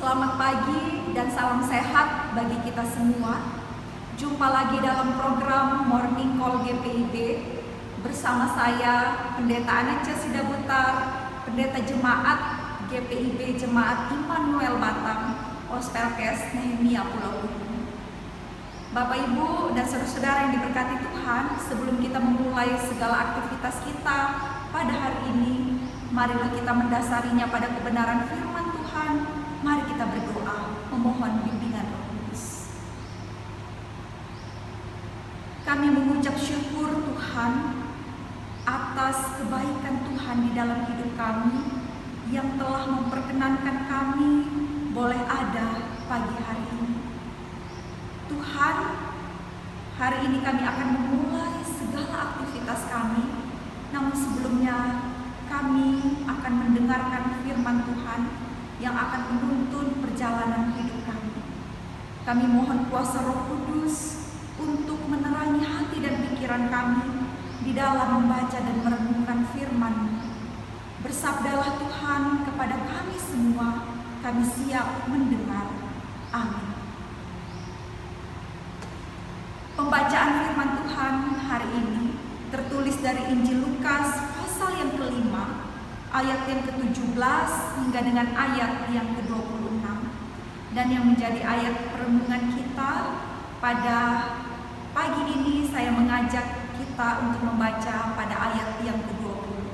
Selamat pagi dan salam sehat bagi kita semua. Jumpa lagi dalam program Morning Call GPIB bersama saya, Pendeta Anece Sidabutar, Pendeta Jemaat GPIB Jemaat Immanuel Batam, Ospelkes Nehemia Pulau Udung. Bapak Ibu dan saudara-saudara yang diberkati Tuhan, sebelum kita memulai segala aktivitas kita pada hari ini, marilah kita mendasarinya pada kebenaran firman Tuhan. Mari kita berdoa, memohon bimbingan Roh Kudus. Kami mengucap syukur Tuhan atas kebaikan Tuhan di dalam hidup kami yang telah memperkenankan kami boleh ada pagi hari ini. Tuhan, hari ini kami akan memulai segala aktivitas kami, namun sebelumnya kami akan mendengarkan firman Tuhan yang akan menuntun perjalanan hidup kami. Kami mohon kuasa Roh Kudus untuk menerangi hati dan pikiran kami di dalam membaca dan merenungkan firman. Bersabdalah Tuhan kepada kami semua, kami siap mendengar. Amin. Pembacaan firman Tuhan hari ini tertulis dari Injil Lukas pasal yang kelima, ayat yang ke-17 hingga dengan ayat yang ke-26, dan yang menjadi ayat perenungan kita pada pagi ini. Saya mengajak kita untuk membaca pada ayat yang ke-20.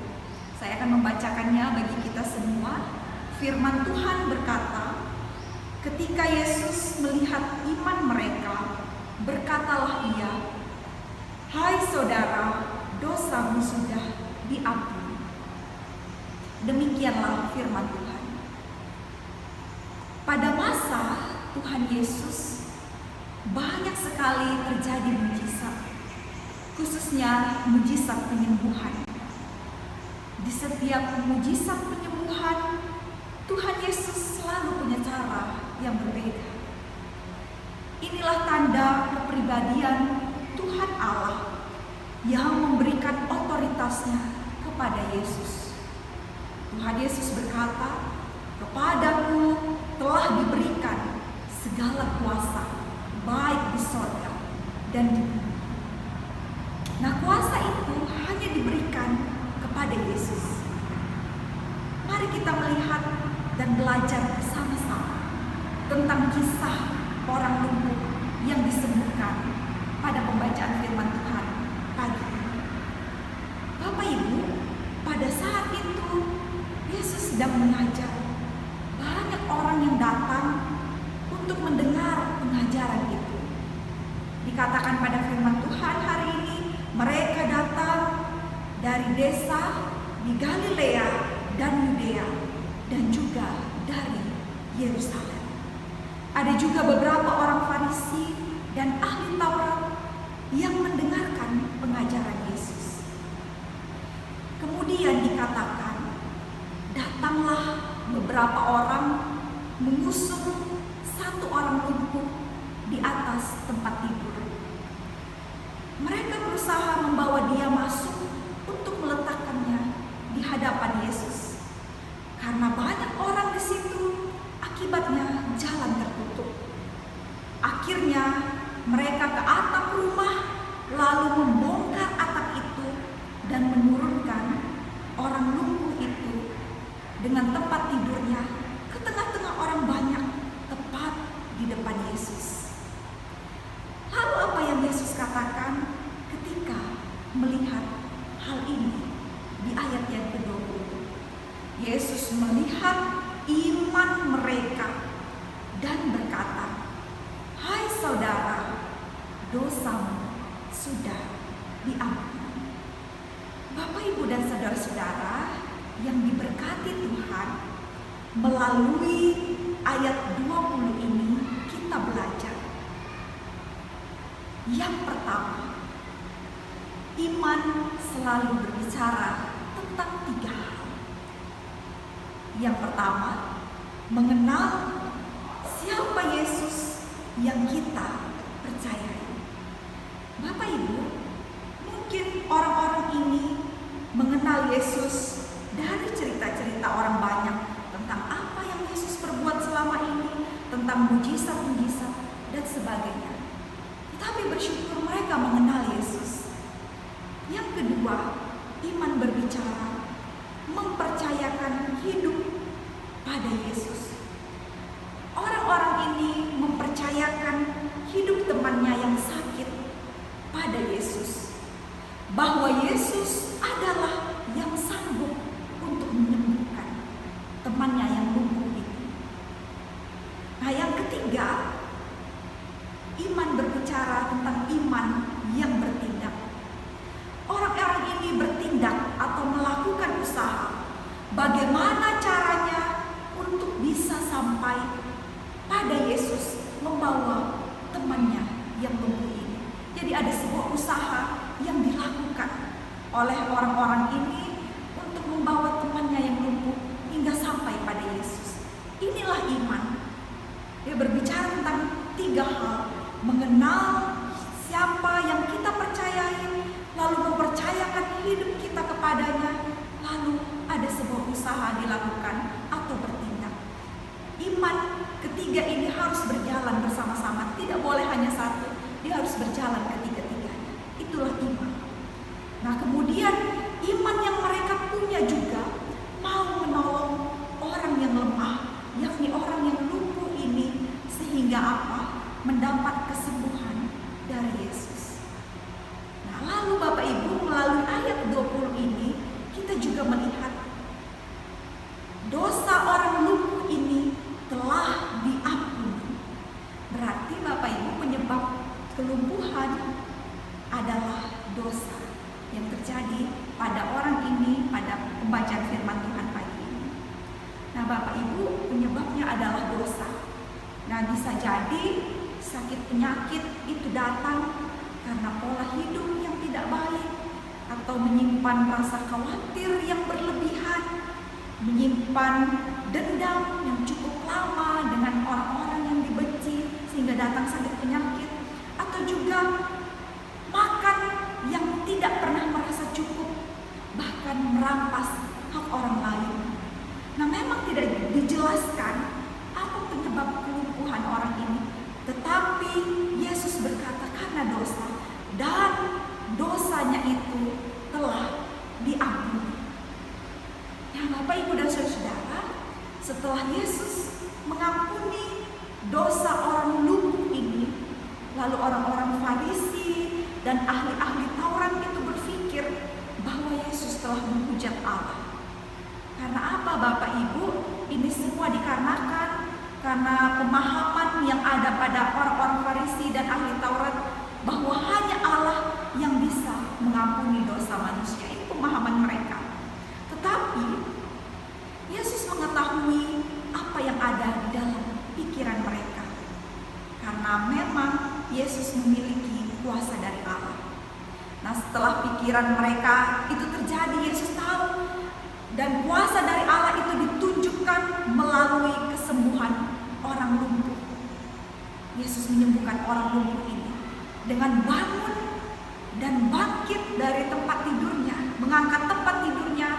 Saya akan membacakannya bagi kita semua. Firman Tuhan berkata, ketika Yesus melihat iman mereka, berkatalah ia, "Hai saudara, dosamu sudah diampuni." Demikianlah firman Tuhan. Pada masa Tuhan Yesus, banyak sekali terjadi mujizat, khususnya mujizat penyembuhan. Di setiap mujizat penyembuhan, Tuhan Yesus selalu punya cara yang berbeda. Inilah tanda kepribadian Tuhan Allah yang memberikan otoritasnya kepada Yesus. Tuhan Yesus berkata, "Kepadaku telah diberikan segala kuasa, baik di sorga dan di bumi." Nah, kuasa itu hanya diberikan kepada Yesus. Mari kita melihat dan belajar bersama-sama tentang kisah orang lumpuh yang disembuhkan pada pembacaan firman Tuhan pagi ini. Bapak Ibu, pada saat itu Yesus sedang mengajar. Banyak orang yang datang untuk mendengar pengajaran itu. Dikatakan pada firman Tuhan hari ini, mereka datang dari desa di Galilea dan Yudea dan juga dari Yerusalem. Ada juga beberapa orang Farisi dan ahli Taurat yang mendengarkan pengajaran Yesus. Kemudian dikatakan, datanglah beberapa orang mengusung satu orang lumpuh di atas tempat tidur. Mereka berusaha membawa dia masuk untuk meletakkannya di hadapan Yesus. Karena banyak orang di situ, akibatnya jalan tertutup. Akhirnya mereka ke atap rumah, lalu membongkar atap itu dan menurunkan orang lumpuh itu dengan tempat tidurnya ke tengah-tengah orang banyak, tepat di depan Yesus. Lalu apa yang Yesus katakan ketika melihat hal ini di ayat yang ke-20? Yesus melihat iman mereka dan berkata, "Hai saudara, dosamu sudah diampuni." Bapak, Ibu, dan saudara-saudara yang diberkati Tuhan, melalui ayat 20 ini kita belajar. Yang pertama, iman selalu berbicara tentang 3 hal. Yang pertama, mengenal siapa Yesus yang kita percayai. Bapak Ibu, mungkin orang-orang ini mengenal Yesus dari cerita-cerita orang banyak tentang apa yang Yesus perbuat selama ini. pada Yesus. Orang-orang ini mempercayakan hidup temannya yang sakit pada Yesus, bahwa Yesus adalah yang sanggup untuk menyembuhkan temannya yang lumpuh itu. Nah, yang ketiga, iman berbicara tentang iman yang bertindak. Orang-orang ini bertindak atau melakukan usaha bagaimana caranya untuk bisa sampai pada Yesus membawa temannya yang lumpuh ini. Jadi ada sebuah usaha yang dilakukan oleh orang-orang ini untuk membawa temannya yang lumpuh hingga sampai pada Yesus. Inilah iman. Dia berbicara tentang 3 hal: mengenal siapa yang kita percayai, lalu mempercayakan hidup kita kepadanya, lalu ada sebuah usaha dilakukan atau bertindak. Iman ketiga ini harus berjalan bersama-sama, tidak boleh hanya satu, dia harus berjalan ketiga-tiganya. Itulah iman. Nah, kemudian iman yang mereka punya juga mau menolong orang yang lemah, yakni orang yang lumpuh ini, sehingga apa? Mendapat kesembuhan dari Yesus. Nah, lalu Bapak Ibu, melalui ayat 20 ini kita juga melihat dosa orang lumpuh ini telah diampuni. Berarti Bapak Ibu, penyebab kelumpuhan adalah dosa yang terjadi pada orang ini pada pembacaan firman Tuhan pagi ini. Nah, Bapak Ibu, penyebabnya adalah dosa. Nah, bisa jadi sakit penyakit itu datang karena pola hidup yang tidak baik, atau menyimpan rasa khawatir yang berlebihan, menyimpan dendam yang cukup lama dengan orang-orang yang dibenci sehingga datang sakit penyakit, atau juga makan yang tidak pernah merasa cukup, bahkan merampas hak orang lain. Nah, memang tidak dijelaskan apa penyebab kelumpuhan orang ini, tetapi Yesus berkata karena dosa, dan dosanya itu telah diampuni. Ya, Bapak Ibu dan Saudara, setelah Yesus mengampuni dosa orang lumpuh ini, lalu orang-orang Farisi dan ahli-ahli Taurat itu berpikir bahwa Yesus telah menghujat Allah. Karena apa, Bapak Ibu? Ini semua dikarenakan karena pemahaman yang ada pada orang-orang Farisi dan ahli Taurat bahwa hanya Allah yang bisa mengampuni dosa manusia. Ini pemahaman mereka. Tetapi Yesus mengetahui apa yang ada di dalam pikiran mereka, karena memang Yesus memiliki kuasa dari Allah. Nah, setelah pikiran mereka itu terjadi, Yesus tahu, dan kuasa dari Allah itu ditunjukkan melalui kesembuhan orang lumpuh. Yesus menyembuhkan orang lumpuh ini dengan bangun dan bangkit dari tempat tidurnya, mengangkat tempat tidurnya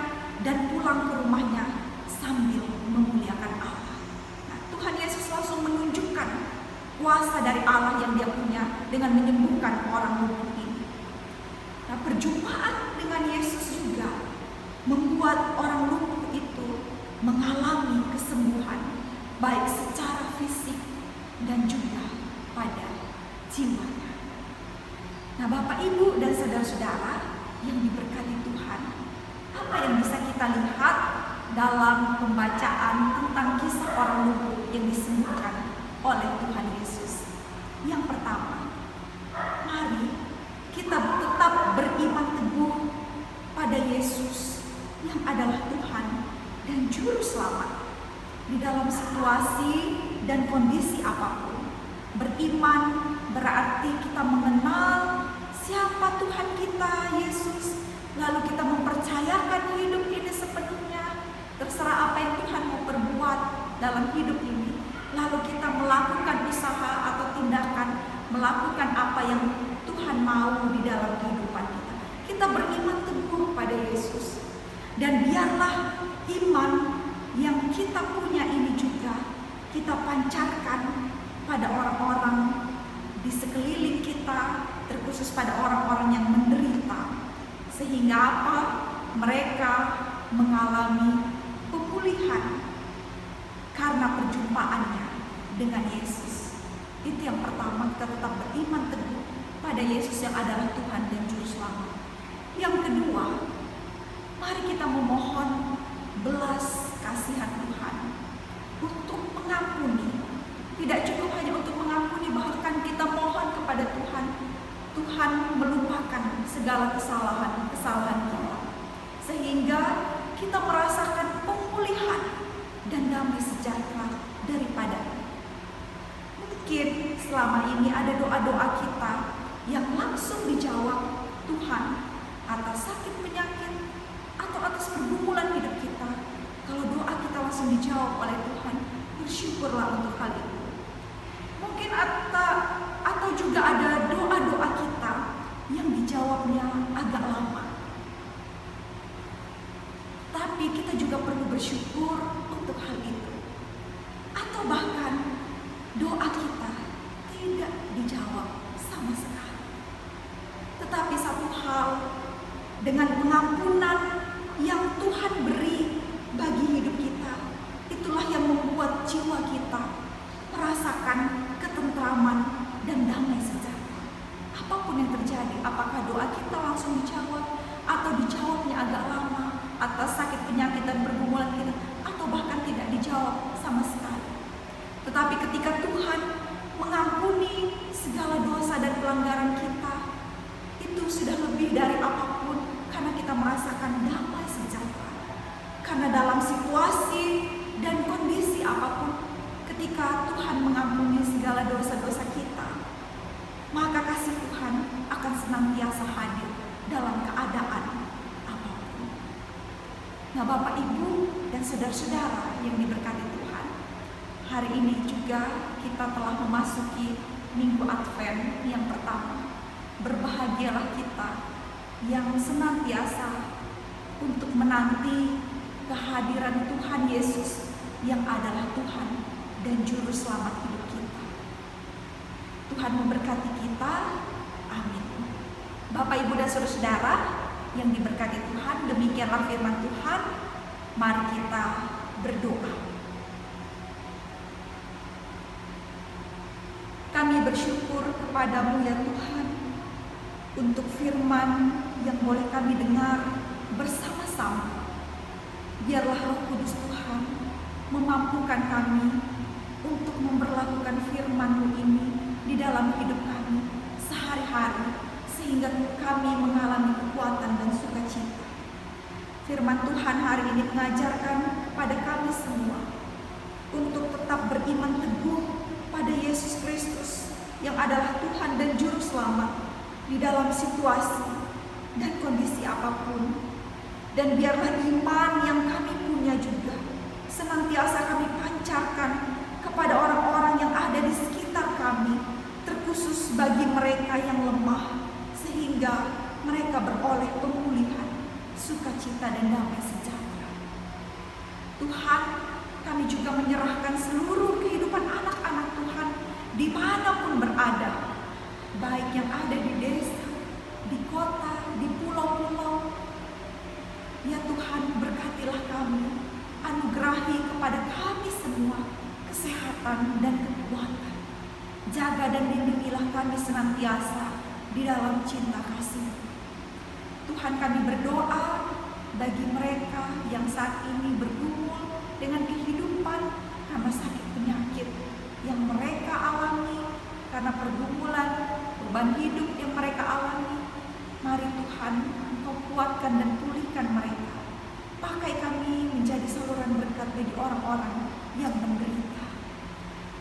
dan pulang ke rumahnya sambil memuliakan Allah. Nah, Tuhan Yesus langsung menunjukkan kuasa dari Allah yang dia punya dengan menyembuhkan orang lumpuh ini. Nah, perjumpaan dengan Yesus juga membuat orang lumpuh itu mengalami kesembuhan, baik secara fisik dan juga pada jiwanya. Nah, Bapak Ibu dan saudara-saudara yang diberkati Tuhan, apa yang bisa kita lihat dalam pembacaan tentang kisah orang lumpuh yang disembuhkan oleh Tuhan Yesus? Yang pertama, mari kita tetap beriman teguh pada Yesus yang adalah Tuhan dan Juru Selamat di dalam situasi dan kondisi apapun. Beriman berarti kita mengenal siapa Tuhan kita, Yesus, lalu kita mempercayakan hidup ini sepenuhnya, terserah apa yang Tuhan mau perbuat dalam hidup ini, lalu kita melakukan usaha atau tindakan, melakukan apa yang Tuhan mau di dalam kehidupan kita. Kita beriman teguh pada Yesus, dan biarlah iman yang kita punya ini juga kita pancarkan pada orang-orang di sekeliling kita, terkhusus pada orang-orang yang menderita, sehingga apa? Mereka mengalami pemulihan karena perjumpaannya dengan Yesus. Itu yang pertama, kita tetap beriman teguh pada Yesus yang adalah Tuhan dan Juru Selamat. Yang kedua, mari kita memohon belas kasihan Tuhan untuk mengampuni. Tidak cukup hanya untuk mengampuni, bahkan kita mohon kepada Tuhan, Tuhan melupakan segala kesalahan kita, sehingga kita merasakan pemulihan dan damai sejahtera daripada. Mungkin selama ini ada doa-doa kita yang langsung dijawab Tuhan atas sakit penyakit atau atas pergumulan hidup kita. Kalau doa kita langsung dijawab oleh Tuhan, bersyukurlah untuk hal itu. Mungkin atau juga ada doa-doa kita yang dijawabnya agak lama. Tapi kita juga perlu bersyukur untuk hal itu. Atau bahkan doa kita tidak dijawab sama sekali. Tetapi satu hal, dengan pengampunan yang Tuhan beri bagi hidup kita, itulah yang membuat jiwa kita merasakan ketentraman dan damai sejahtera. Apapun yang terjadi, apakah doa kita langsung dijawab atau dijawabnya agak lama atas sakit penyakit dan pergumulan kita, atau bahkan tidak dijawab sama sekali. Tetapi ketika Tuhan mengampuni segala dosa dan pelanggaran kita, itu sudah lebih dari apapun, karena kita merasakan damai sejahtera. Karena dalam situasi dan kondisi apapun, ketika Tuhan mengampuni segala dosa-dosa kita, maka kasih Tuhan akan senantiasa hadir dalam keadaan apapun. Nah, Bapak, Ibu, dan saudara-saudara yang diberkati Tuhan, hari ini juga kita telah memasuki Minggu Advent yang pertama. Berbahagialah kita yang senantiasa untuk menanti kehadiran Tuhan Yesus yang adalah Tuhan dan Juru Selamat hidup kita. Tuhan memberkati kita. Amin. Bapak, Ibu, dan saudara-saudara yang diberkati Tuhan, demikianlah firman Tuhan. Mari kita berdoa. Kami bersyukur kepadamu ya Tuhan, untuk firman yang boleh kami dengar bersama-sama. Biarlah Roh Kudus Tuhan memampukan kami untuk memperlakukan firman-Mu ini di dalam hidup kami sehari-hari, sehingga kami mengalami kekuatan dan sukacita. Firman Tuhan hari ini mengajarkan kepada kami semua untuk tetap beriman teguh pada Yesus Kristus yang adalah Tuhan dan Juru Selamat di dalam situasi dan kondisi apapun. Dan biarlah iman yang kami punya juga senantiasa kami pancarkan kepada orang-orang yang ada di sekitar kami, terkhusus bagi mereka yang lemah, sehingga mereka beroleh pemulihan, sukacita, dan damai sejahtera. Tuhan, kami juga menyerahkan seluruh kehidupan anak-anak Tuhan dimanapun berada, baik yang ada di desa, di kota, di pulau-pulau. Ya Tuhan, berkatilah kami, anugerahi kepada kami semua kesehatan dan kekuatan. Jaga dan lindungilah kami senantiasa di dalam cinta kasih. Tuhan, kami berdoa bagi mereka yang saat ini bergumul dengan kehidupan karena sakit penyakit yang mereka alami, karena pergumulan, beban hidup yang mereka alami. Mari Tuhan, Engkau kuatkan dan pulihkan mereka. Pakai kami menjadi saluran berkat bagi orang-orang yang menderita.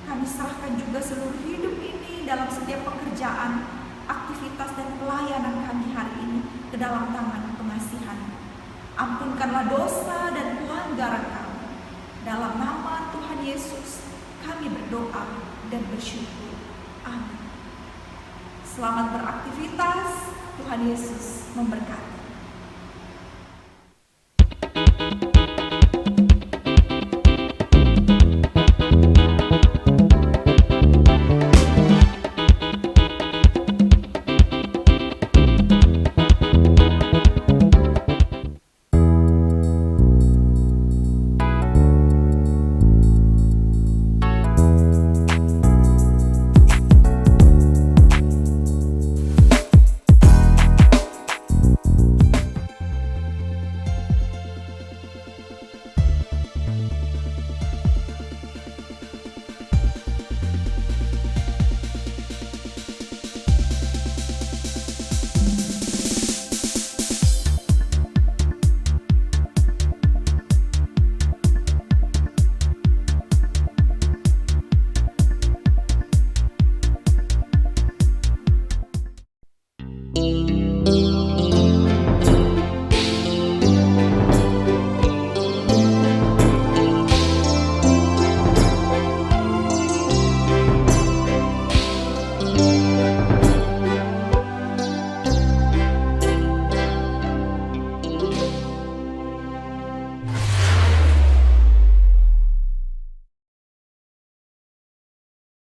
Kami serahkan juga seluruh hidup ini dalam setiap pekerjaan, aktivitas, dan pelayanan kami hari ini ke dalam tangan pengasihan. Ampunkanlah dosa dan pelanggaran kami. Dalam nama Tuhan Yesus, kami berdoa dan bersyukur. Amin. Selamat beraktivitas. Tuhan Yesus memberkati.